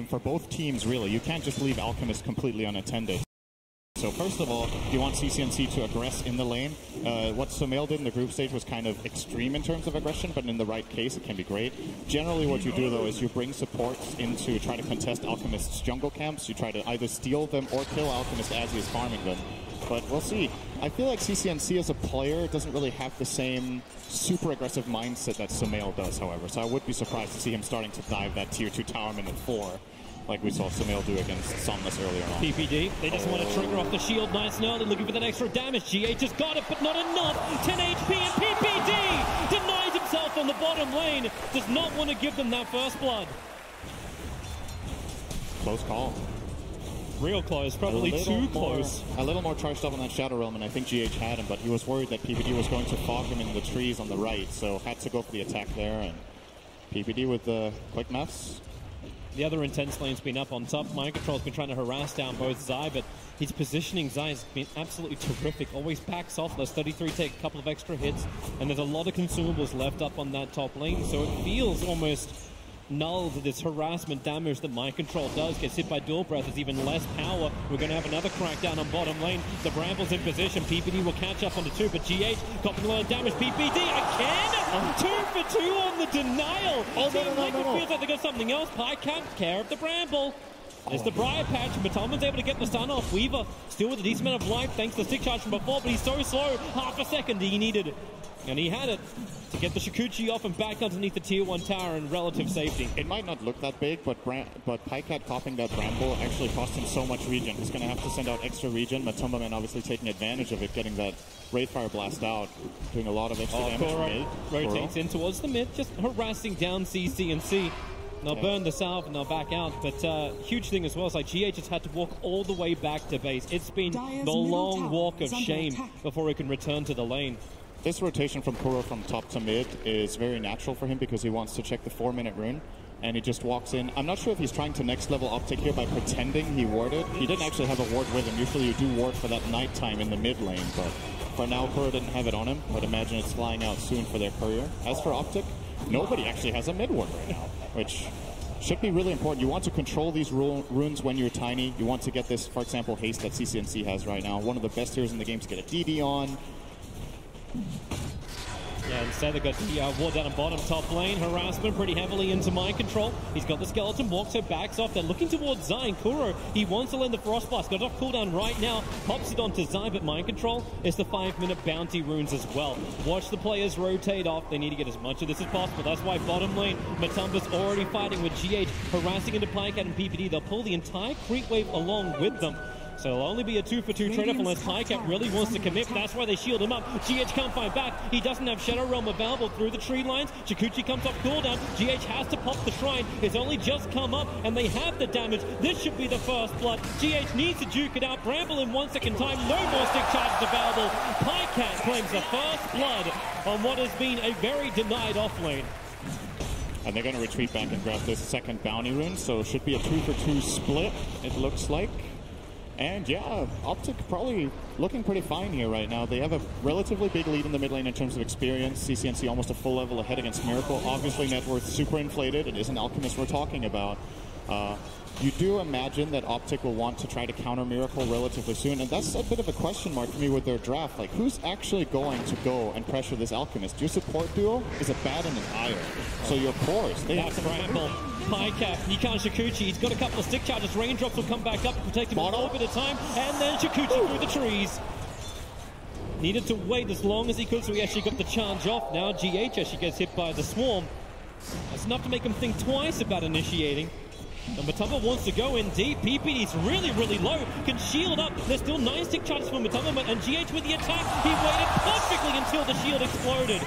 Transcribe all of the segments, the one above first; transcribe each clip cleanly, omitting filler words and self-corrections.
for both teams, really. You can't just leave Alchemist completely unattended. So first of all, you want CCNC to aggress in the lane. What Sumail did in the group stage was kind of extreme in terms of aggression, but in the right case, it can be great. Generally, what you do, though, is you bring supports in to try to contest Alchemist's jungle camps. You try to either steal them or kill Alchemist as he is farming them. But we'll see. I feel like CCNC as a player doesn't really have the same super aggressive mindset that Sumail does, however. So I would be surprised to see him starting to dive that tier 2 tower minute 4. Like we saw Sumail do against Sunless earlier on. PPD, they just want to trigger off the shield nice and early, looking for that extra damage. GH just got it, but not enough. 10 HP, and PPD denies himself on the bottom lane. Does not want to give them that first blood. Close call. Real close, probably too close. A little more charged up on that Shadow Realm, and I think GH had him, but he was worried that PPD was going to fog him in the trees on the right, so had to go for the attack there, and PPD with the quick maths. The other intense lane's been up on top. Mind Control's been trying to harass down both Zai, but his positioning, Zai, has been absolutely terrific. Always backs off. Those 33 take a couple of extra hits, and there's a lot of consumables left up on that top lane, so it feels almost null to this harassment damage that Mind Control does. Gets hit by Dual Breath, there's even less power. We're going to have another crackdown on bottom lane. The Bramble's in position. PPD will catch up on the 2, but GH got a lot of damage. PPD again! 2 for 2 on the denial. Oh, Team no. Liquid feels like they got something else. Pie can't care of the Bramble. There's the Briar Patch, but Tomlin's able to get the stun off. Weaver still with a decent amount of life thanks to the stick charge from before, but he's so slow. Half a second he needed. And he had it to get the Shikuchi off and back underneath the tier 1 tower in relative safety. It might not look that big, but Pycat copying that Bramble actually cost him so much regen. He's going to have to send out extra regen. Matumbaman obviously taking advantage of it, getting that Wraithfire blast out, doing a lot of extra damage. Kuro rotates in towards the mid, just harassing down CCNC. They'll burn the salve and they'll back out, but huge thing as well is like GH has had to walk all the way back to base. It's been the long walk of shame before he can return to the lane. This rotation from Kuro from top to mid is very natural for him because he wants to check the 4-minute rune, and he just walks in. I'm not sure if he's trying to next level OpTic here by pretending he warded. He didn't actually have a ward with him. Usually you do ward for that nighttime in the mid lane, but for now Kuro didn't have it on him. But imagine it's flying out soon for their courier. As for OpTic, nobody actually has a mid ward right now, which should be really important. You want to control these runes when you're tiny. You want to get this, for example, haste that CCNC has right now. One of the best heroes in the game to get a DD on. Yeah, instead they got the ward down on bottom top lane. Harassment pretty heavily into Mind Control. He's got the skeleton walk, so backs off. They're looking towards Zai and Kuro. He wants to land the Frost Blast. Got it off cooldown right now. Pops it onto Zai, but Mind Control is the 5-minute bounty runes as well. Watch the players rotate off. They need to get as much of this as possible. That's why bottom lane, Matumba's already fighting with GH, harassing into Pycat and PPD. They'll pull the entire creep wave along with them. So it'll only be a 2 for 2 trade-off unless Pycat really wants to commit. That's why they shield him up. GH can't fight back. He doesn't have Shadow Realm available through the tree lines. Shikuchi comes off cooldown. GH has to pop the shrine. It's only just come up, and they have the damage. This should be the first blood. GH needs to duke it out. Bramble in 1 second time. No more stick charges available. Pycat claims the first blood on what has been a very denied offlane. And they're going to retreat back and grab this second bounty rune, so it should be a 2 for 2 split, it looks like. And yeah, OpTic probably looking pretty fine here right now. They have a relatively big lead in the mid lane in terms of experience. CCNC almost a full level ahead against Miracle. Obviously net worth super inflated. It is an Alchemist we're talking about. You do imagine that OpTic will want to try to counter Miracle relatively soon, and that's a bit of a question mark for me with their draft. Like, who's actually going to go and pressure this Alchemist? Your support duo is a Bad and an Ire. So your cores, they have to Bramble. Pycat, he can't Shikuchi. He's got a couple of stick charges. Raindrops will come back up to protect him a little bit of time, and then Shikuchi through the trees. Needed to wait as long as he could, so he actually got the charge off. Now GH actually gets hit by the Swarm. That's enough to make him think twice about initiating. And Matumba wants to go in deep. PPD's really, really low. Can shield up. There's still 9 stick charges for Matumba, and GH with the attack. He waited perfectly until the shield exploded.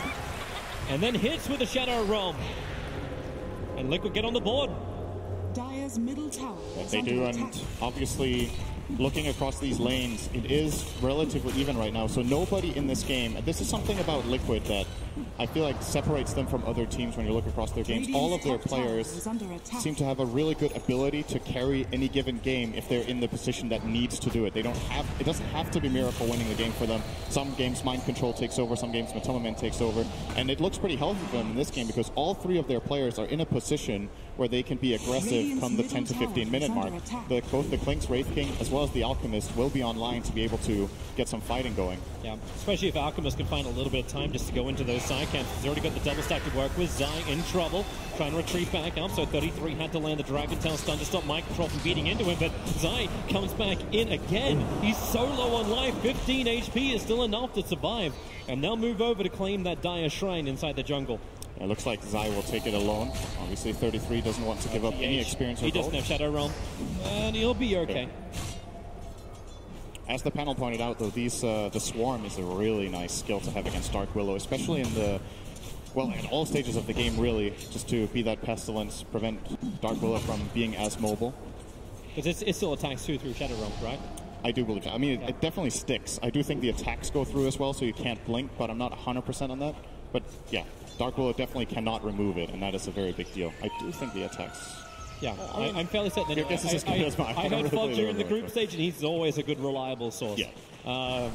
And then hits with the Shadow Realm. And Liquid get on the board. Dire's middle tower. They do, and obviously looking across these lanes, it is relatively even right now. So nobody in this game, this is something about Liquid that I feel like separates them from other teams when you look across their games. All of their players seem to have a really good ability to carry any given game if they're in the position that needs to do it. They don't have, it doesn't have to be Miracle winning the game for them. Some games Mind Control takes over, some games Matoma takes over, and it looks pretty healthy for them in this game because all three of their players are in a position where they can be aggressive come the 10 to 15 minute mark. Both the Clinkz, Wraith King, as well as the Alchemist will be online to be able to get some fighting going. Yeah, especially if Alchemist can find a little bit of time just to go into those side camps. He's already got the double stack to work with. Zai in trouble, trying to retreat back up. So 33 had to land the Dragon Tail stun to stop Mind Control from beating into him. But Zai comes back in again. He's so low on life. 15 HP is still enough to survive. And they'll move over to claim that Dire Shrine inside the jungle. It looks like Zai will take it alone. Obviously, 33 doesn't want to give up any experience. He doesn't have Shadow Realm, and he'll be okay. As the panel pointed out, though, these the Swarm is a really nice skill to have against Dark Willow, especially in the, well, in all stages of the game, really, just to be that Pestilence, prevent Dark Willow from being as mobile. Because it still attacks too through Shadow Realm, right? I do believe that. I mean, it definitely sticks. I do think the attacks go through as well, so you can't blink, but I'm not 100% on that. But yeah, Dark Willow definitely cannot remove it, and that is a very big deal. I do think the attacks... Yeah, I'm fairly certain. Your guess is as good as mine. I heard Fog during the group stage, and he's always a good, reliable source. Yeah.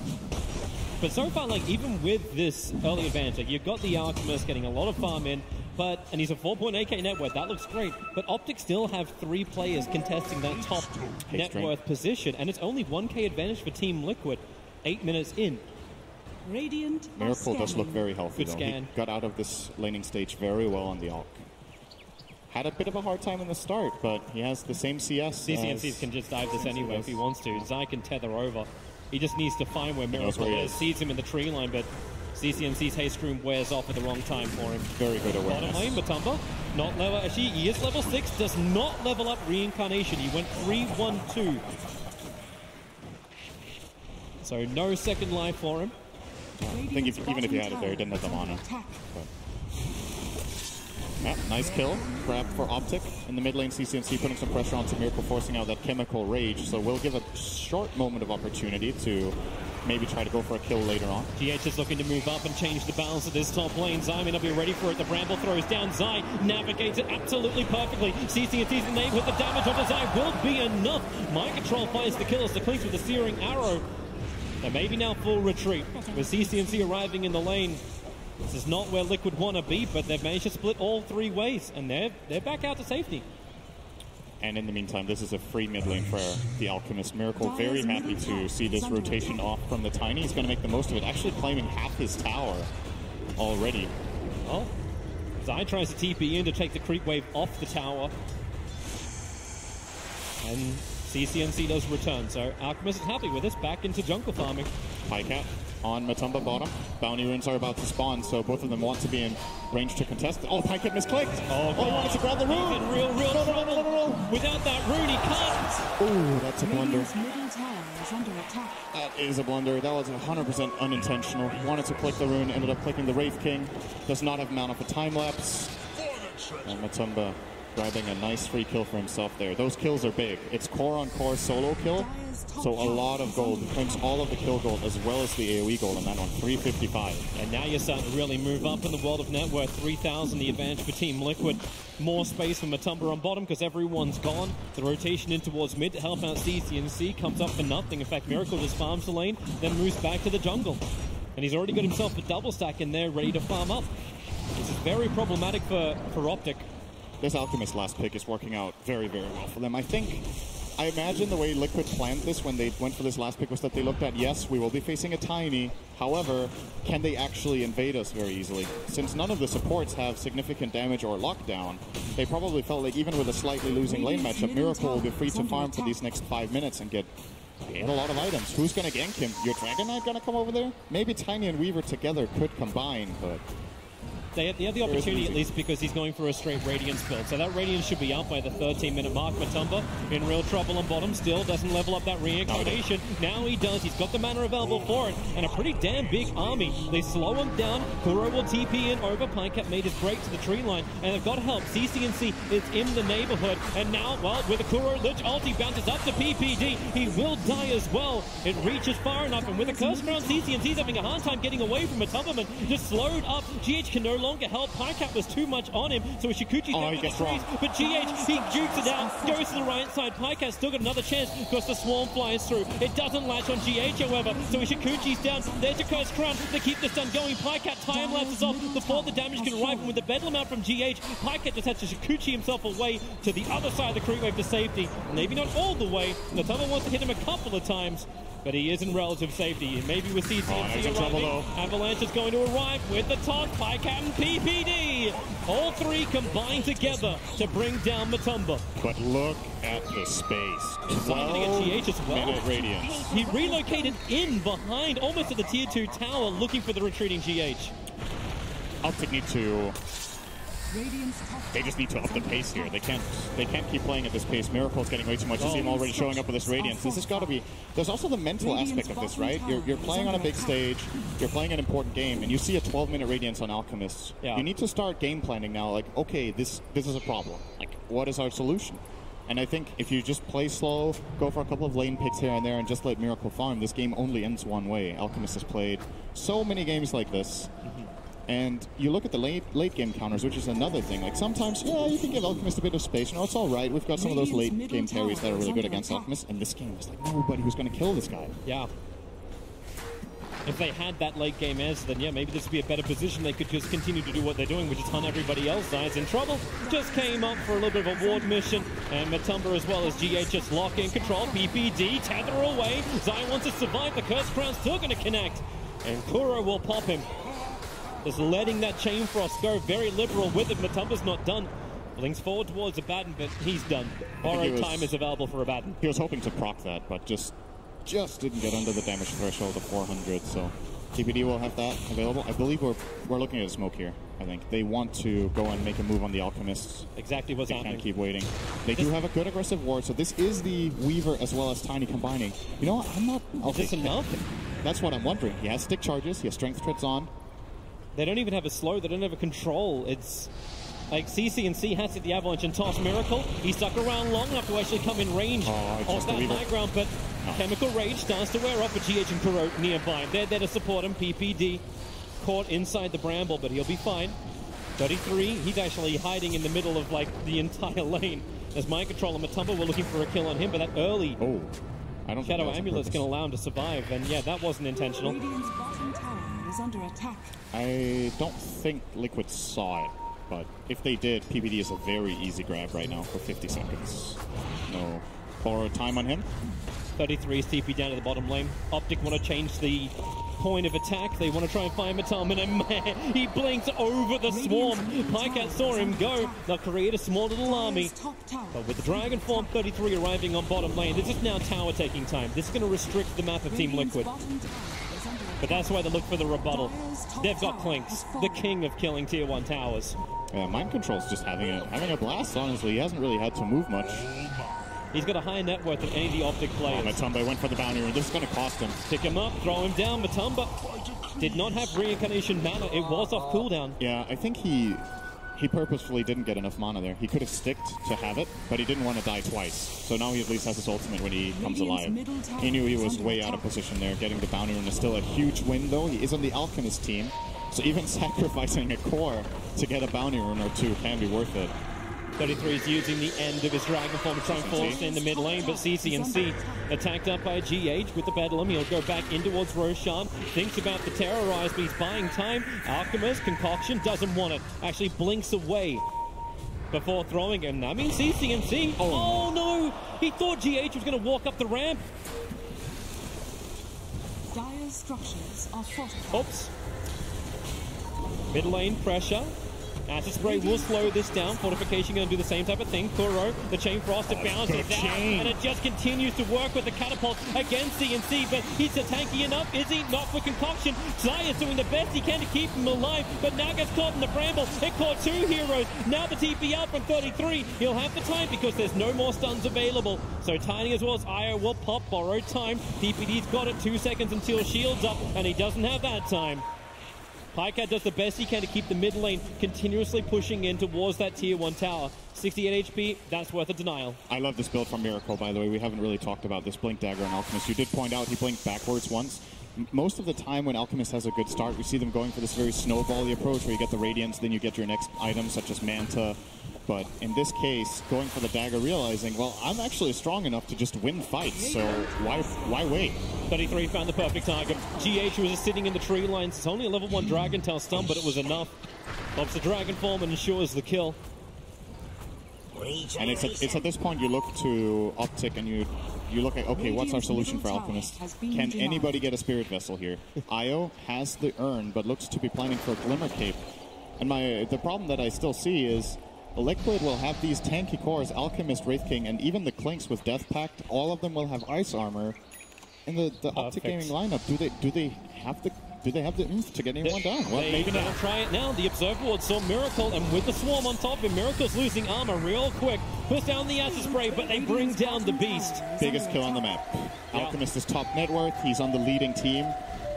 But so far, like, even with this early advantage, like, you've got the Alchemist getting a lot of farm in, and he's a 4.8k net worth. That looks great. But OpTic still have 3 players contesting that top net worth position, and it's only 1k advantage for Team Liquid 8 minutes in. Radiant Miracle does look very healthy, Good though. scan. He got out of this laning stage very well on the Alch. Had a bit of a hard time in the start, but he has the same CS. CCMCs can just dive this anyway if he wants to. Zai can tether over. He just needs to find where Miracle is. Sees him in the tree line, but CCMC's haste room wears off at the wrong time for him. Very good awareness. Bottom lane, Matumba, not level. Actually, he is level 6, does not level up Reincarnation. He went 3-1-2. So no second life for him. I think even if he had it there, he didn't have the mana. Yeah, nice kill. Grab for OpTic. In the mid lane, CCMC putting some pressure onto Miracle, forcing out that Chemical Rage. So we'll give a short moment of opportunity to maybe try to go for a kill later on. GH is looking to move up and change the balance of this top lane. Zai may not be ready for it. The Bramble throws down. Zai navigates it absolutely perfectly. CCMC's name with the damage onto Zai will be enough. Mind Control finds the kill as the Clinkz with the Searing Arrow. And maybe now full retreat. With CCMC arriving in the lane, this is not where Liquid want to be, but they've managed to split all 3 ways, and they're back out to safety. And in the meantime, this is a free mid lane for the Alchemist. Miracle very happy to see this rotation off from the Tiny. He's going to make the most of it, actually claiming half his tower already. Well, Zai tries to TP in to take the creep wave off the tower. And CCMC does return, so Alchemist is happy with this, back into jungle farming. Pycat on Matumba bottom. Bounty runes are about to spawn, so both of them want to be in range to contest. Oh, Pycat misclicked! Oh, he wanted to grab the rune! He's in real trouble. No. Without that rune, he can't! Oh, that's a blunder. middle tower is under attack. That is a blunder. That was 100% unintentional. He wanted to click the rune, ended up clicking the Wraith King. Does not have mana for time lapse. And Matumba grabbing a nice free kill for himself there. Those kills are big. It's core on core solo kill, so a lot of gold. He claims all of the kill gold as well as the AoE gold on that one, 355. And now you're starting to really move up in the world of net worth. 3,000 the advantage for Team Liquid. More space for Matumba on bottom because everyone's gone. The rotation in towards mid to help out CCMC comes up for nothing. In fact, Miracle just farms the lane, then moves back to the jungle. And he's already got himself a double stack in there ready to farm up. This is very problematic for OpTic. This Alchemist last pick is working out very, very well for them. I imagine the way Liquid planned this when they went for this last pick was that they looked at, yes, we will be facing a Tiny. However, can they actually invade us very easily? Since none of the supports have significant damage or lockdown, they probably felt like even with a slightly losing lane matchup, Miracle will be free to farm for these next 5 minutes and get a lot of items. Who's going to gank him? Your Dragon Knight going to come over there? Maybe Tiny and Weaver together could combine, but They have the opportunity at least because he's going for a straight Radiance build. So that Radiance should be up by the 13-minute mark. Matumba in real trouble on bottom still. Doesn't level up that reincarnation. Now he does. He's got the mana available for it. And a pretty damn big army. They slow him down. Kuro will TP in over. Pinecap made his break to the tree line. And they've got help. CCNC is in the neighborhood. And now, well, with a Kuro Lich ulti bounces up to PPD. He will die as well. It reaches far enough. And with a curse around, CCNC's having a hard time getting away from Matumba. Just slowed up. GH can no longer help. Pinecap was too much on him. So Ishikuchi's down the trees. But GH, he jukes it out. Goes to the right side. Pinecap still got another chance because the swarm flies through. It doesn't latch on GH, however. So Ishikuchi's down. There's a curse crown. They keep this stun going. Pinecap time lapses off before the damage can arrive. And with the bedlam out from GH, Pinecap just has to Ishikuchi himself away to the other side of the creep wave to safety. Maybe not all the way. Natama wants to hit him a couple of times, but he is in relative safety. Maybe with CCNC arriving, Avalanche is going to arrive with the top, Pinecap and PPD. All three combine together to bring down Matumba. But look at the space. 12 as well. Minute Radiance. He relocated in behind, almost at the tier 2 tower, looking for the retreating GH. OpTic need to... They just need to up the pace here. They can't keep playing at this pace. Miracle's getting way too much. You see him already showing up with this Radiance. This has got to be... There's also the mental aspect of this, right? You're playing on a big stage. You're playing an important game, and you see a 12-minute Radiance on Alchemist. Yeah. You need to start game planning now. Like, okay, this is a problem. Like, what is our solution? And I think if you just play slow, go for a couple of lane picks here and there, and just let Miracle farm, this game only ends one way. Alchemist has played so many games like this. And you look at the late game counters, which is another thing. Like sometimes, yeah, you can give Alchemist a bit of space. You know, it's all right. We've got some of those late game carries that are really good against Alchemist. And this game was like nobody was going to kill this guy. Yeah. If they had that late game edge, then yeah, maybe this would be a better position. They could just continue to do what they're doing, which is hunt everybody else. Zai's in trouble. Just came up for a little bit of a ward mission. And Matumba as well as GH just lock in control. PPD, tether away. Zai wants to survive. The Curse Crown's still going to connect. And Kuro will pop him. Just letting that Chain Frost go, very liberal with it. Matumba's not done. Blinks forward towards Abaddon, but he's done. Borrowed time is available for Abaddon. He was hoping to proc that, but just didn't get under the damage threshold of 400, so TPD will have that available. I believe we're looking at a smoke here, I think. They want to go and make a move on the Alchemists. Exactly what's happening. They can't keep waiting. They do have a good aggressive ward, so this is the Weaver as well as Tiny combining. You know what, I'm not... Is this enough? That's what I'm wondering. He has stick charges, he has strength treads on. They don't even have a slow, they don't have a control. It's like CCNC has hit the Avalanche and toss Miracle. He stuck around long enough to actually come in range of that high ground, but Chemical Rage starts to wear off with GH and Kuro nearby. They're there to support him. PPD caught inside the bramble, but he'll be fine. 33, he's actually hiding in the middle of like the entire lane. As Mind Control and Matumba were looking for a kill on him, but that early Shadow Amulet's going to allow him to survive, and yeah, that wasn't intentional. Under attack. I don't think Liquid saw it, but if they did, PPD is a very easy grab right now for 50 seconds. No borrowed time on him. 33 is TP down to the bottom lane. OpTic want to change the point of attack. They want to try and find Matumba, and man, he blinks over the swarm. Pinecap saw him go. They'll create a small little army. But with the Dragon Form 33 arriving on bottom lane, this is now tower taking time. This is going to restrict the map of Team Liquid. But that's why they look for the rebuttal. They've got Clinks, the king of killing tier 1 towers. Yeah, Mind Control's just having a blast, honestly. He hasn't really had to move much. He's got a higher net worth than any of the OpTic players. Matumba went for the bounty, and this is going to cost him. Pick him up, throw him down. Matumba did not have reincarnation mana. It was off cooldown. Yeah, I think he purposefully didn't get enough mana there. He could have sticked to have it, but he didn't want to die twice. So now he at least has his ultimate when he comes alive. He knew he was way out of position there. Getting the bounty rune is still a huge win, though. He is on the Alchemist team, so even sacrificing a core to get a bounty rune or two can be worth it. 33 is using the end of his Dragon Form to try and force in the mid lane, but CCNC attacked up by GH with the Bedlam. He'll go back in towards Roshan. Thinks about the Terrorize, but he's buying time. Alchemist, Concoction, doesn't want it. Actually blinks away before throwing him. That means CCNC. Oh no! He thought GH was going to walk up the ramp. Dire structures are fortified. Oops. Mid lane pressure. Acid Spray will slow this down. Fortification going to do the same type of thing. Kuro, the Chain Frost, it bounces out, and it just continues to work with the catapult against CNC, but he's a tanky enough, is he? Not for Concoction. Zai is doing the best he can to keep him alive, but now gets caught in the bramble. It caught 2 heroes. Now the TP out from 33. He'll have the time because there's no more stuns available. So Tiny as well as Io will pop, borrowed time. DPD's got it, 2 seconds until shield's up, and he doesn't have that time. Pycat does the best he can to keep the mid lane continuously pushing in towards that tier 1 tower. 68 HP, that's worth a denial. I love this build from Miracle, by the way. We haven't really talked about this Blink Dagger on Alchemist. You did point out he blinked backwards once. Most of the time when Alchemist has a good start, we see them going for this very snowball-y approach where you get the Radiance, then you get your next item, such as Manta. But in this case, going for the dagger, realizing, well, I'm actually strong enough to just win fights, so why wait? 33 found the perfect target. GH was just sitting in the tree lines. It's only a level 1 Dragon Tail stun, but it was enough. Pops the Dragon Form and ensures the kill. And it's at this point you look to OpTic and you look at, okay, what's our solution for Alchemist? Can anybody get a Spirit Vessel here? Io has the urn, but looks to be planning for a Glimmer Cape. And the problem that I still see is Liquid will have these tanky cores, Alchemist, Wraith King, and even the Clinks with Death Pact. All of them will have ice armor. In the OpTic Gaming lineup, do they have the oomph to get anyone down? Well, maybe not. They'll try it now. The Observer Ward saw Miracle, and with the Swarm on top of him, Miracle's losing armor real quick. Puts down the Acid Spray, but they bring down the Beast. Biggest kill on the map. Alchemist is top net worth. He's on the leading team.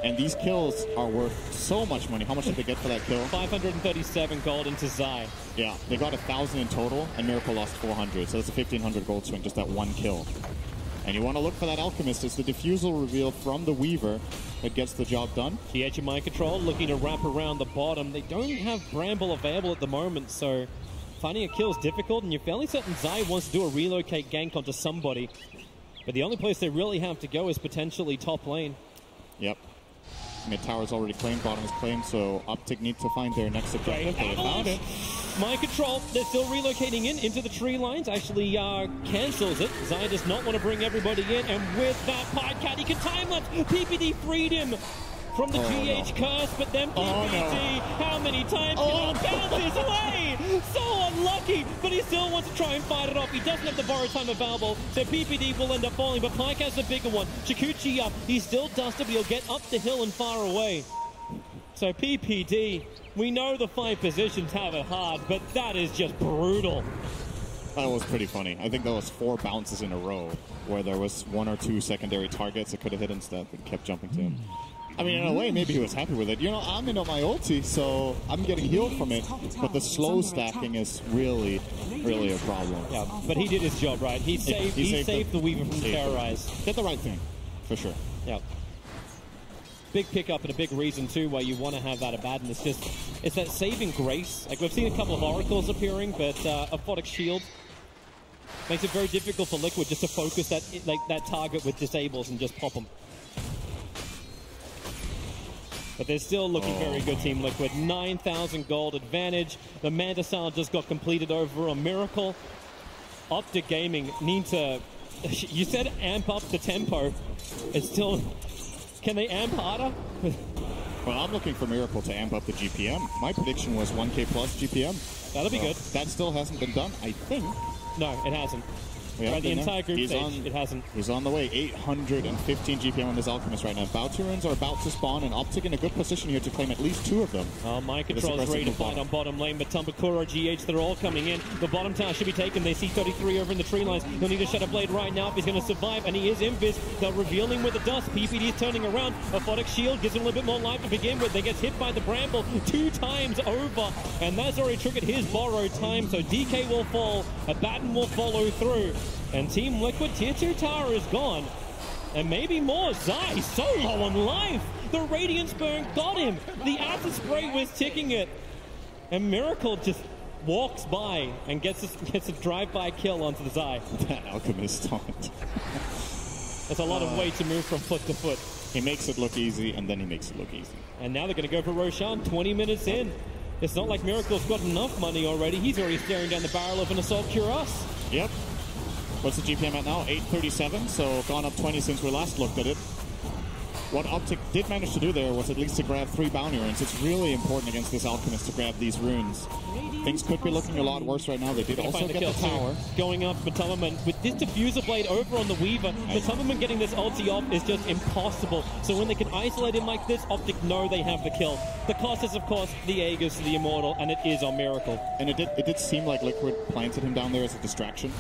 And these kills are worth so much money. How much did they get for that kill? 537 gold into Zai. Yeah, they got 1,000 in total, and Miracle lost 400. So that's a 1,500 gold swing, just that one kill. And you want to look for that Alchemist. It's the Diffusal reveal from the Weaver that gets the job done. GH and Mind Control looking to wrap around the bottom. They don't have Bramble available at the moment, so finding a kill is difficult, and you're fairly certain Zai wants to do a relocate gank onto somebody. But the only place they really have to go is potentially top lane. Yep. Mid tower's already claimed, bottom is claimed, so OpTic need to find their next objective. They found it. Mind Control, they're still relocating into the tree lines, actually cancels it. Zai does not want to bring everybody in, and with that Pycat, he can time-lapse. PPD freed him from the GH curse, but then PPD, how many times can he bounce his way? So unlucky, but he still wants to try and fight it off. He doesn't have the borrow time available, so PPD will end up falling, but Pycat's the bigger one. Chikuchi up, he's still dusted, but he'll get up the hill and far away. So PPD, we know the 5 positions have it hard, but that is just brutal. That was pretty funny. I think that was 4 bounces in a row where there was 1 or 2 secondary targets that could have hit instead, but kept jumping to him. I mean, in a way, maybe he was happy with it. You know, I'm in on my ulti, so I'm getting healed from it, but the slow stacking is really, really a problem. Yeah, but he did his job, right? He saved the Weaver from Terrorize. Did the right thing, for sure. Yeah. Big pickup and a big reason, too, why you want to have that Abaddon. It's that saving grace. Like, we've seen a couple of Oracles appearing, but Aphotic Shield makes it very difficult for Liquid just to focus that target with disables and just pop them. But they're still looking very good, Team Liquid. 9,000 gold advantage. The Manta Sal just got completed over a Miracle. OpTic Gaming need to... You said amp up the tempo. It's still... Can they amp harder? Well, I'm looking for Miracle to amp up the GPM. My prediction was 1k plus GPM. That'll be good. That still hasn't been done, I think. No, it hasn't. Right, the entire group stage, it hasn't. He's on the way. 815 GPM on this Alchemist right now. Bounty runes are about to spawn, and OpTic in a good position here to claim at least 2 of them. Mind Control's ready to fight on bottom lane, but Tumbakuro, GH, they're all coming in. The bottom tower should be taken. They see 33 over in the tree lines. He'll need a Shadow Blade right now if he's going to survive, and he is invis. They'll reveal him with the dust. PPD is turning around. Aphotic Shield gives him a little bit more life to begin with. They get hit by the Bramble 2 times over, and that's already triggered his borrowed time, so DK will fall. Abaddon will follow through. And Team Liquid, Tier 2 tower is gone. And maybe more. Zai so low on life. The Radiance Burn got him. The Acid Spray was ticking it. And Miracle just walks by and gets a drive-by kill onto the Zai. That Alchemist taunt. That's a lot of weight to move from foot to foot. He makes it look easy, and then he makes it look easy. And now they're going to go for Roshan 20 minutes in. It's not like Miracle's got enough money already. He's already staring down the barrel of an Assault Cuirass. Yep. What's the GPM at now? 837, so gone up 20 since we last looked at it. what OpTic did manage to do there was at least to grab 3 bounty runes. It's really important against this Alchemist to grab these runes. Things could be looking a lot worse right now. They did also get the tower. Going up, Matalaman with this diffuser blade over on the Weaver. Matalaman getting this ulti off is just impossible. So when they can isolate him like this, OpTic know they have the kill. The cost is, of course, the Aegis, the Immortal, and it is on Miracle. And it did seem like Liquid planted him down there as a distraction.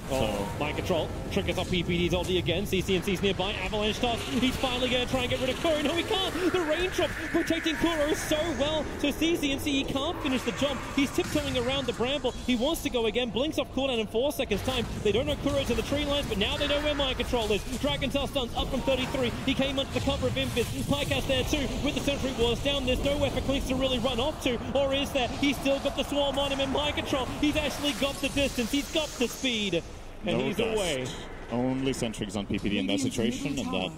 Oh, mind control. Triggers up PPD's ulti again. CCNC's nearby. Avalanche toss. He's finally going to try and get rid of Kuro. No, he can't. The raindrop protecting Kuro so well. So CCNC, he can't finish the jump. He's tiptoeing around the bramble. He wants to go again. Blinks off cooldown in 4 seconds time. They don't know Kuro's in the tree lines, but now they know where mind control is. Dragon Tail stuns up from 33. He came under the cover of Infist. Pycast there too with the Sentry Wars down. There's nowhere for Clinks to really run off to. Or is there? He's still got the swarm on him in mind control. He's actually got the distance. He's got the speed. And he's away. Only Sentry's on PPD in that situation, and that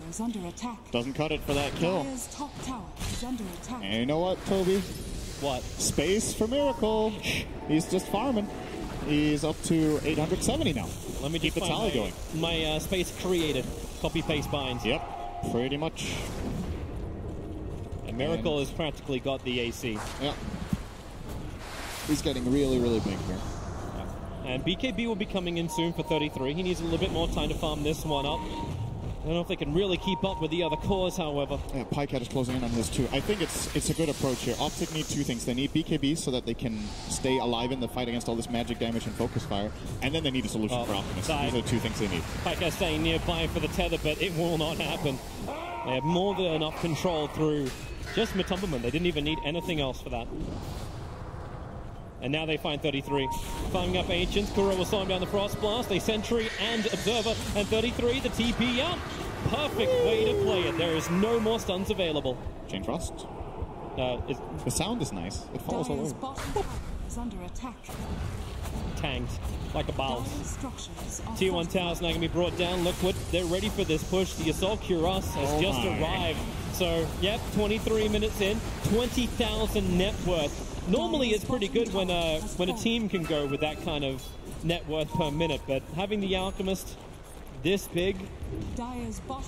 doesn't cut it for that kill. And you know what, Toby? What? Space for Miracle. He's just farming. He's up to 870 now. Let me keep the tally going. My space created. Copy-paste binds. Yep, pretty much. And Miracle has practically got the AC. Yeah. He's getting really, really big here. And BKB will be coming in soon for 33. He needs a little bit more time to farm this one up. I don't know if they can really keep up with the other cores, however. Yeah, Pycat is closing in on this too. I think it's a good approach here. OpTic need 2 things. They need BKB so that they can stay alive in the fight against all this magic damage and focus fire. And then they need a solution for Alchemist. These are the 2 things they need. Pycat staying nearby for the tether, but it will not happen. They have more than enough control through just Matumberman. They didn't even need anything else for that. And now they find 33. Farming up Ancients. Kuro will slow him down the Frost Blast. They Sentry and Observer. And 33, the TP out. Perfect way to play it. There is no more stuns available. Chain Frost. The sound is nice. It follows all over. Is under attack. Tanked like a bounce. Tier 1 towers now going to be brought down. Liquid, they're ready for this push. The Assault Cuirass has just arrived. So, yep, 23 minutes in, 20,000 net worth. Normally it's pretty good when a team can go with that kind of net worth per minute, but having the Alchemist this big,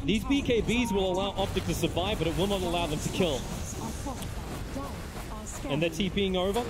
these BKBs will allow OpTic to survive, but it will not allow them to kill. And they're TPing over.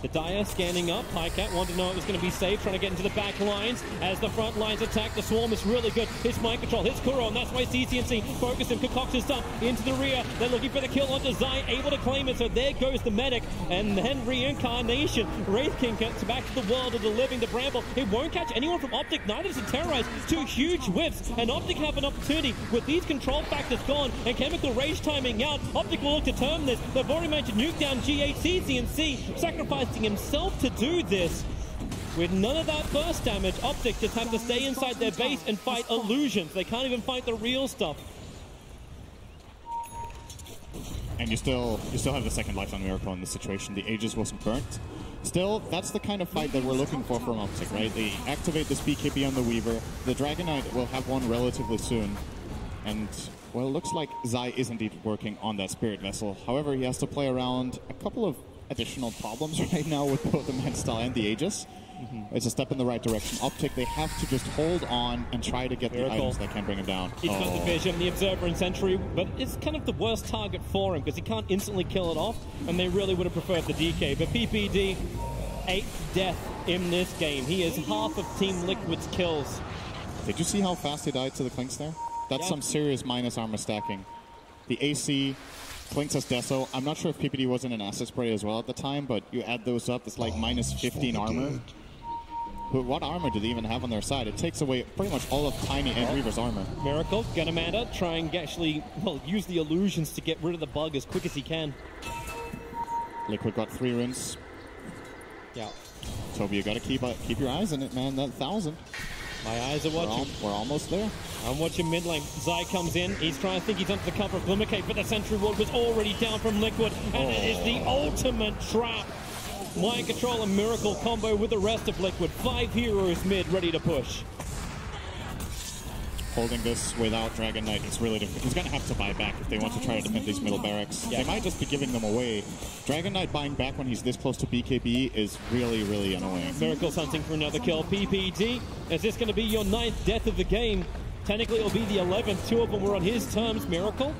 The Dire scanning up. Pycat wanted to know it was going to be safe, trying to get into the back lines. As the front lines attack, the Swarm is really good. Hits mind control, hits Kuro, and that's why CCNC focused and concocts stuff into the rear. They're looking for the kill onto Zai, able to claim it, so there goes the medic. And then Reincarnation. Wraith King gets back to the world of the living. The Bramble, it won't catch anyone from OpTic, neither does it terrorize. 2 huge whiffs, and OpTic have an opportunity with these control factors gone and Chemical Rage timing out. OpTic will look to turn this. They've already managed to nuke down G8. CCNC sacrificing himself to do this. With none of that burst damage, OpTic just have to stay inside their base and fight illusions. They can't even fight the real stuff. And you still have the second life on Miracle in this situation. The Aegis wasn't burnt. Still, that's the kind of fight that we're looking for from OpTic, right? They activate this BKB on the Weaver. The Dragon Knight will have one relatively soon. And, well, it looks like Zai is indeed working on that Spirit Vessel. However, he has to play around a couple of additional problems right now with both the Manstall and the Aegis. It's a step in the right direction. OpTic, they have to just hold on and try to get the items that can bring him down. He's got the Vision, the Observer, and Sentry, but it's kind of the worst target for him because he can't instantly kill it off, and they really would have preferred the DK. But PPD, 8th death in this game. He is half of Team Liquid's kills. Did you see how fast he died to the Clinks there? That's some serious minus armor stacking. The AC, Clinks has Deso. I'm not sure if PPD was in an asset spray as well at the time, but you add those up, it's like minus 15 armor. But what armor do they even have on their side? It takes away pretty much all of Tiny and Reaver's armor. Miracle, Gunamanda, try and actually, well, use the illusions to get rid of the bug as quick as he can. Liquid got 3 runes. Yeah. Toby, you gotta keep your eyes on it, man. That 1,000. My eyes are watching. We're almost there. I'm watching mid lane. Zai comes in. He's trying to think he's under the cover of Glimmercape, but the Sentry Ward was already down from Liquid, and it is the ultimate trap. Mind Control and Miracle combo with the rest of Liquid. 5 heroes mid, ready to push. Holding this without Dragon Knight is really difficult. He's going to have to buy back if they want to try to defend these middle barracks. Yeah. They might just be giving them away. Dragon Knight buying back when he's this close to BKB is really, really annoying. Miracle's hunting for another kill. PPD, is this going to be your 9th death of the game? Technically, it'll be the 11th. Two of them were on his terms. Miracle,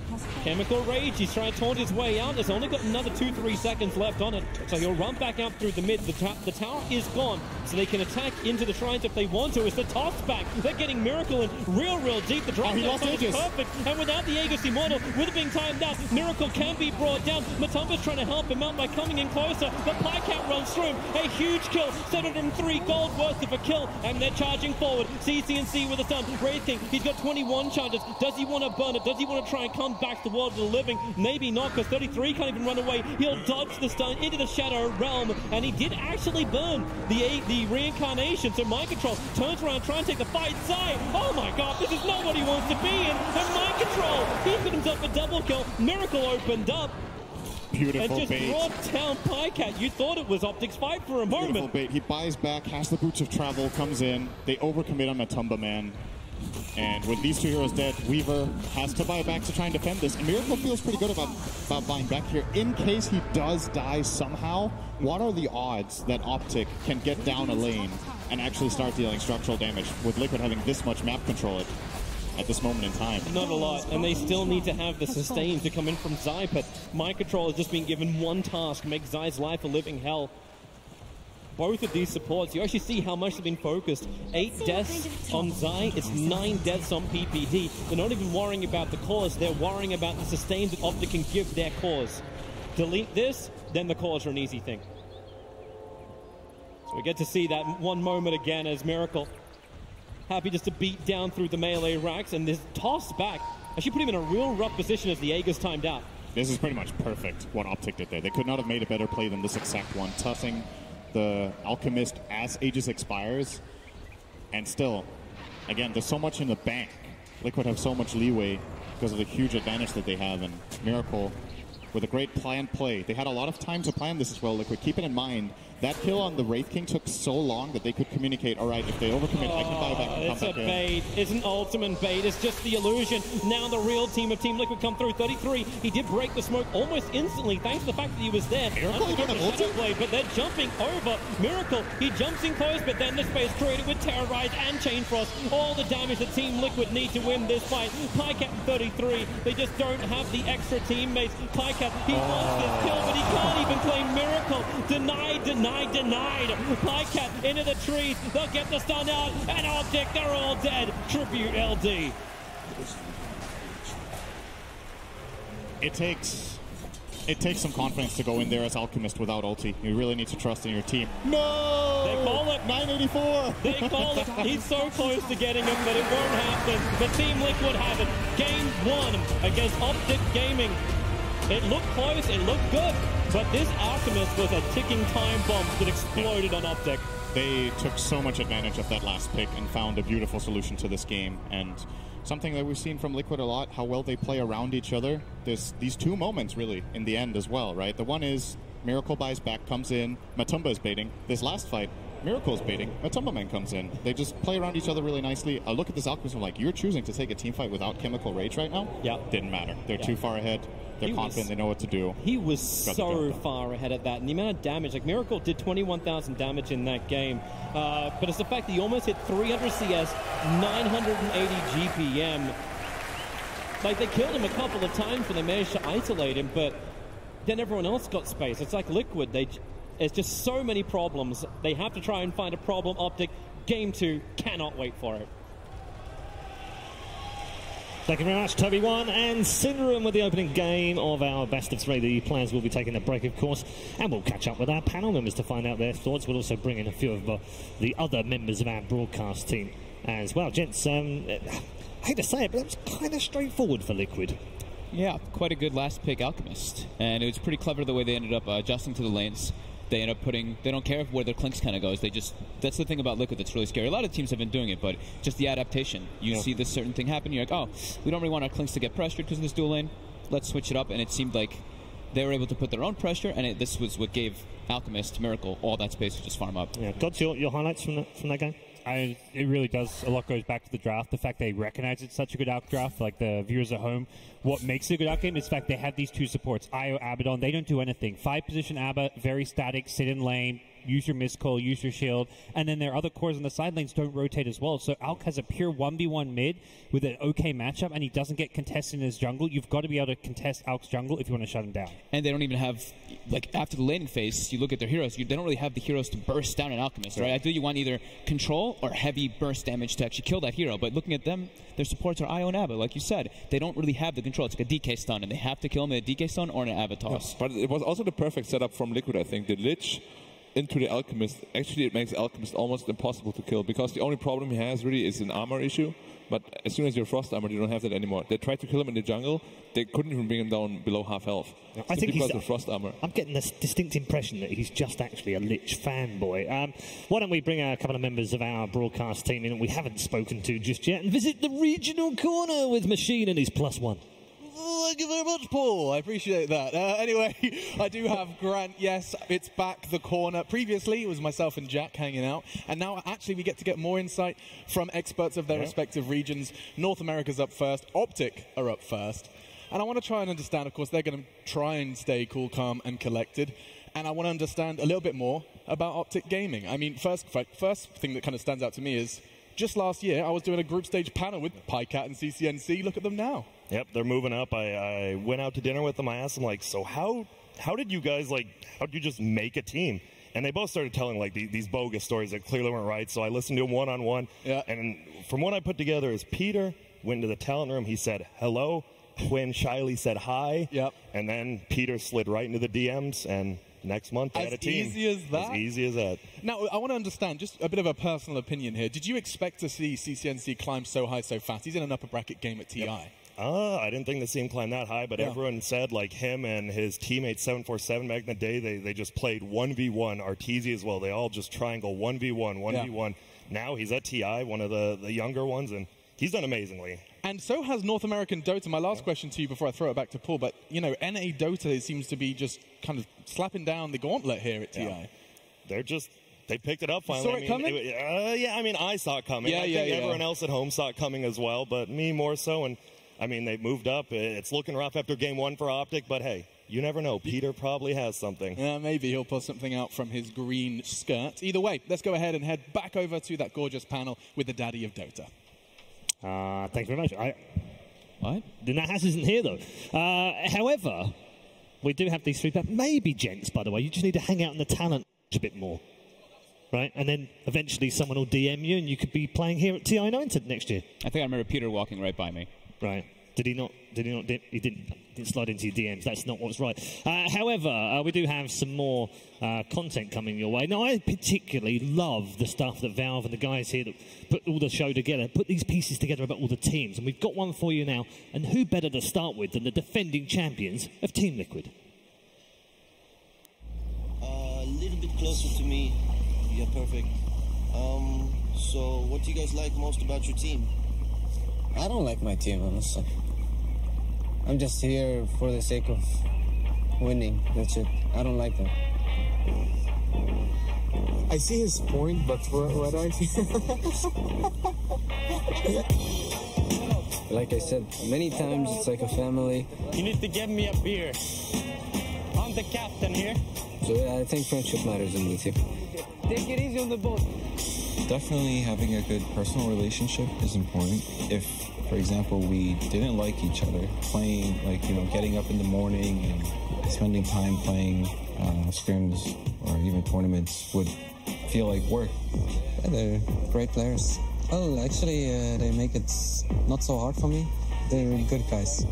Chemical Rage. He's trying to taunt his way out. There's only got another 2-3 seconds left on it. So he'll run back out through the mid. The tower is gone. So they can attack into the shrines if they want to. It's the toss back. They're getting Miracle in real deep. The drop is perfect. And without the Aegis Immortal, with it being timed out, Miracle can be brought down. Matumba's trying to help him out by coming in closer. The Pycat runs through him. A huge kill. 703 gold worth of a kill. And they're charging forward. CCNC with a stun. Wraith King, he's got 21 charges. Does he want to burn it? Does he want to try and come back to the world of the living? Maybe not, because 33 can't even run away. He'll dodge the stun into the Shadow Realm, and he did actually burn the reincarnation. So Mind Control turns around, trying to take the fight. Zai, oh my god, this is not what he wants to be in. And Mind Control, he's got himself a double kill. Miracle opened up. Beautiful and just bait. brought down Pycat. You thought it was OpTic's fight for a moment. Beautiful bait. He buys back, has the boots of travel, comes in. They overcommit on Matumba, man. And with these two heroes dead, Weaver has to buy back to try and defend this. And Miracle feels pretty good about buying back here. In case he does die somehow, what are the odds that OpTic can get down a lane and actually start dealing structural damage with Liquid having this much map control at this moment in time? Not a lot, and they still need to have the sustain to come in from Zai, but Mind Control has just been given one task, make Zai's life a living hell. Both of these supports, you actually see how much they've been focused. 8 deaths on Zai, it's 9 deaths on PPD. They're not even worrying about the cause, they're worrying about the sustain that OpTic can give their cause. Delete this, then the cause are an easy thing. So we get to see that one moment again as Miracle happy just to beat down through the melee racks, and this toss back actually put him in a real rough position as the Aegis timed out. This is pretty much perfect what OpTic did there. They could not have made a better play than this exact one, tossing the Alchemist as Aegis expires. And still, again, there's so much in the bank. Liquid have so much leeway because of the huge advantage that they have, and Miracle with a great planned play. They had a lot of time to plan this as well, Liquid. Keep it in mind, that kill on the Wraith King took so long that they could communicate, all right, if they overcommit, I can buy back and come it's back a bait. It's an ultimate bait. It's just the illusion. Now the real team of Team Liquid come through. 33, he did break the smoke almost instantly, thanks to the fact that he was there. Miracle, he got an ultimate blade, but they're jumping over. Miracle, he jumps in close, but then the space created with Terrorize and Chain Frost. All the damage that Team Liquid need to win this fight. Pycat 33, they just don't have the extra teammates. Pycat, he wants this kill, but he can't even claim Miracle. Denied. Pycat into the trees. They'll get the stun out, and OpTic, they're all dead. Tribute LD. It takes some confidence to go in there as Alchemist without ulti. You really need to trust in your team. No! They call it. 984! They call it. He's so close to getting him, but it won't happen. The Team Liquid have it. Game 1 against OpTic Gaming. It looked close, it looked good, but this Alchemist was a ticking time bomb that exploded on OpTic. They took so much advantage of that last pick and found a beautiful solution to this game. And something that we've seen from Liquid a lot, how well they play around each other. There's these two moments, really, in the end as well, right? The one is Miracle buys back, comes in, Matumba is baiting. This last fight, Miracle's baiting, Matumba Man comes in. They just play around each other really nicely. I look at this Alchemist, I'm like, you're choosing to take a team fight without Chemical Rage right now? Yeah. Didn't matter. They're too far ahead. They're confident, they know what to do. He was so far ahead of that. And the amount of damage, like Miracle did 21,000 damage in that game. But it's the fact that he almost hit 300 CS, 980 GPM. Like, they killed him a couple of times when they managed to isolate him, but then everyone else got space. It's like Liquid. It's just so many problems. They have to try and find a problem. OpTic, Game 2, cannot wait for it. Thank you very much, Toby 1 and Syndrome with the opening game of our best of 3. The players will be taking a break, of course, and we'll catch up with our panel members to find out their thoughts. We'll also bring in a few of the other members of our broadcast team as well. Gents, I hate to say it, but it was kind of straightforward for Liquid. Yeah, quite a good last pick Alchemist, and it was pretty clever the way they ended up adjusting to the lanes. They end up putting, they don't care where their clinks kind of goes. They just, that's the thing about Liquid that's really scary. A lot of teams have been doing it, but just the adaptation. You see this certain thing happen, you're like, oh, we don't really want our clinks to get pressured because of this dual lane. Let's switch it up, and it seemed like they were able to put their own pressure, and this was what gave Alchemist, Miracle, all that space to just farm up. Yeah, Gods, your highlights from that game? It really does. A lot goes back to the draft. The fact they recognize it's such a good out draft, like the viewers at home. What makes it a good out game is the fact they have these two supports, Io, Abaddon. They don't do anything. 5-position Abba, very static, sit in lane, use your miscall, use your shield, and then their other cores on the side lanes don't rotate as well. So Alk has a pure 1v1 mid with an okay matchup, and he doesn't get contested in his jungle. You've got to be able to contest Alk's jungle if you want to shut him down. And they don't even have, like, after the laning phase, you look at their heroes, they don't really have the heroes to burst down an Alchemist, right? I do you want either control or heavy burst damage to actually kill that hero, but looking at them, their supports are Io and Abba, like you said. They don't really have the control. It's like a DK stun, and they have to kill him with a DK stun or an Abba toss. Yeah, but it was also the perfect setup from Liquid, I think. The Lich into the Alchemist, actually it makes Alchemist almost impossible to kill, because the only problem he has really is an armor issue. But as soon as you're Frost Armor, you don't have that anymore. They tried to kill him in the jungle. They couldn't even bring him down below half health. I think he's the Frost Armor. I'm getting this distinct impression that he's just actually a Lich fanboy. Why don't we bring a couple of members of our broadcast team in, and we haven't spoken to just yet, and visit the regional corner with Machine and his +1. Thank you very much, Paul. I appreciate that. Anyway, I do have Grant. Yes, it's back the corner. Previously, it was myself and Jack hanging out. And now, actually, we get to get more insight from experts of their respective regions. North America's up first. OpTic are up first. And I want to try and understand, of course, they're going to try and stay cool, calm, and collected. And I want to understand a little bit more about OpTic Gaming. I mean, first thing that kind of stands out to me is, just last year, I was doing a group stage panel with PyCat and CCNC. Look at them now. Yep, they're moving up. I went out to dinner with them. I asked them, like, so how did you guys, like, how did you just make a team? And they both started telling, like, these bogus stories that clearly weren't right. So I listened to them one-on-one. Yeah. And from what I put together is Peter went into the talent room. He said, hello. Quinn shyly said hi. Yep. And then Peter slid right into the DMs, and next month they had a team. As easy as that? As easy as that. Now, I want to understand, just a bit of a personal opinion here. Did you expect to see CCNC climb so high so fast? He's in an upper bracket game at TI. Yep. I didn't think the team climbed that high, but everyone said, like, him and his teammate 747 back in the day, they just played 1v1, Arteezy as well. They all just triangle 1v1, 1v1. Now he's at TI, one of the younger ones, and he's done amazingly. And so has North American Dota. My last question to you before I throw it back to Paul, but, you know, NA Dota seems to be just kind of slapping down the gauntlet here at TI. They're just... They picked it up finally. You saw it coming? Yeah, I mean, I saw it coming. I think everyone else at home saw it coming as well, but me more so. And, I mean, they moved up. It's looking rough after game 1 for OpTic, but hey, you never know. Peter probably has something. Yeah, maybe he'll pull something out from his green skirt. Either way, let's go ahead and head back over to that gorgeous panel with the daddy of Dota. Thank you very much. What? Nahas isn't here, though. However, we do have these three. Maybe, gents, by the way, you just need to hang out in the talent a bit more. Right, and then eventually someone will DM you, and you could be playing here at TI 9 next year. I think I remember Peter walking right by me. Right. Did he not? He didn't slide into your DMs. That's not what's right. However, we do have some more content coming your way. Now, I particularly love the stuff that Valve and the guys here that put all the show together, put these pieces together about all the teams, and we've got one for you now. And who better to start with than the defending champions of Team Liquid? A little bit closer to me. Yeah, perfect. So what do you guys like most about your team? I don't like my team, honestly. I'm just here for the sake of winning. That's it. I don't like them. I see his point, but what I see... Like I said, many times it's like a family. You need to get me a beer. I'm the captain here. So yeah, I think friendship matters in the team. Take it easy on the boat. Definitely having a good personal relationship is important. If, for example, we didn't like each other, playing, like, you know, getting up in the morning and spending time playing scrims or even tournaments would feel like work. Yeah, they're great players. Well, actually, they make it not so hard for me. They're really good guys.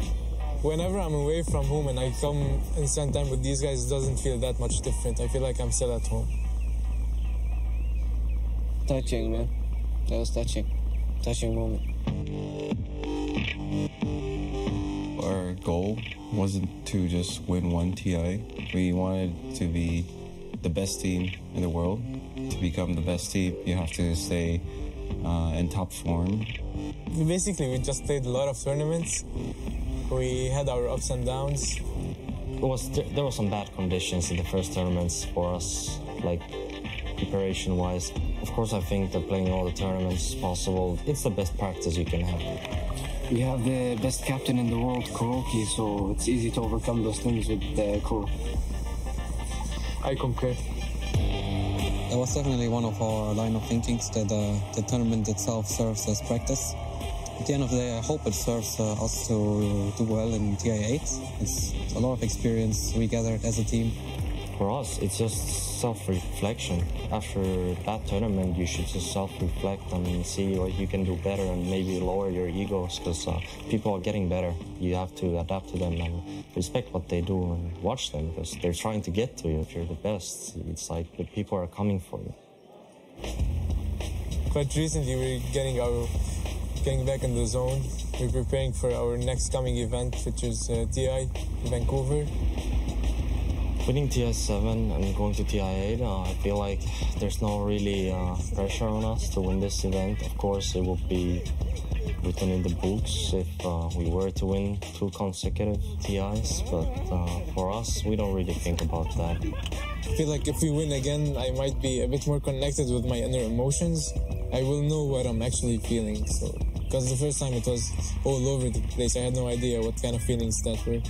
Whenever I'm away from home and I come and spend time with these guys, it doesn't feel that much different. I feel like I'm still at home. Touching, man. That was touching. Touching moment. Our goal wasn't to just win one TI. We wanted to be the best team in the world. To become the best team, you have to stay in top form. Basically, we just played a lot of tournaments. We had our ups and downs. There were some bad conditions in the first tournaments for us, like preparation-wise. Of course, I think that playing all the tournaments possible, it's the best practice you can have. We have the best captain in the world, Kuroki, so it's easy to overcome those things with Kuro. I concur. That was definitely one of our line of thinkings, that the tournament itself serves as practice. At the end of the day, I hope it serves us to do well in TI8. It's a lot of experience we gathered as a team. For us, it's just self-reflection. After that tournament, you should just self-reflect and see what you can do better and maybe lower your egos, because people are getting better. You have to adapt to them and respect what they do and watch them, because they're trying to get to you. If you're the best, it's like the people are coming for you. Quite recently, we're getting back in the zone. We're preparing for our next coming event, which is TI Vancouver. Winning TI7 and going to TI8, I feel like there's no really pressure on us to win this event. Of course, it will be written in the books if we were to win 2 consecutive TIs, but for us, we don't really think about that. I feel like if we win again, I might be a bit more connected with my inner emotions. I will know what I'm actually feeling. Because the first time it was all over the place, I had no idea what kind of feelings that were.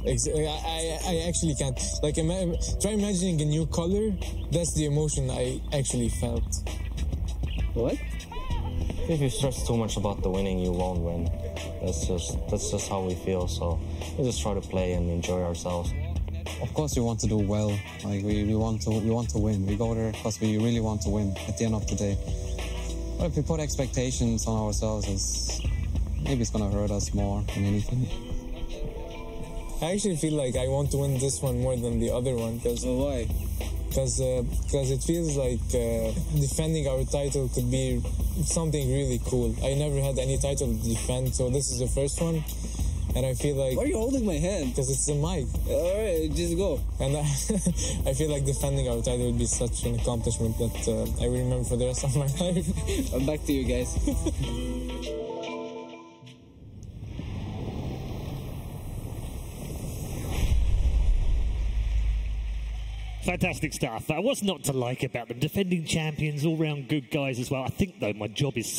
I actually can't. Like, try imagining a new color. That's the emotion I actually felt. What? If you stress too much about the winning, you won't win. That's just how we feel. So we just try to play and enjoy ourselves. Of course, we want to do well. Like we want to win. We go there because we really want to win. At the end of the day, but if we put expectations on ourselves, maybe it's gonna hurt us more than anything. I actually feel like I want to win this one more than the other one. Why? Because it feels like defending our title could be something really cool. I never had any title to defend, so this is the first one. And I feel like... Why are you holding my hand? Because it's the mic. Alright, just go. And I feel like defending our title would be such an accomplishment that I will remember for the rest of my life. I'm back to you guys. Fantastic stuff. What's not to like about them? Defending champions, all-round good guys as well. I think, though, my job is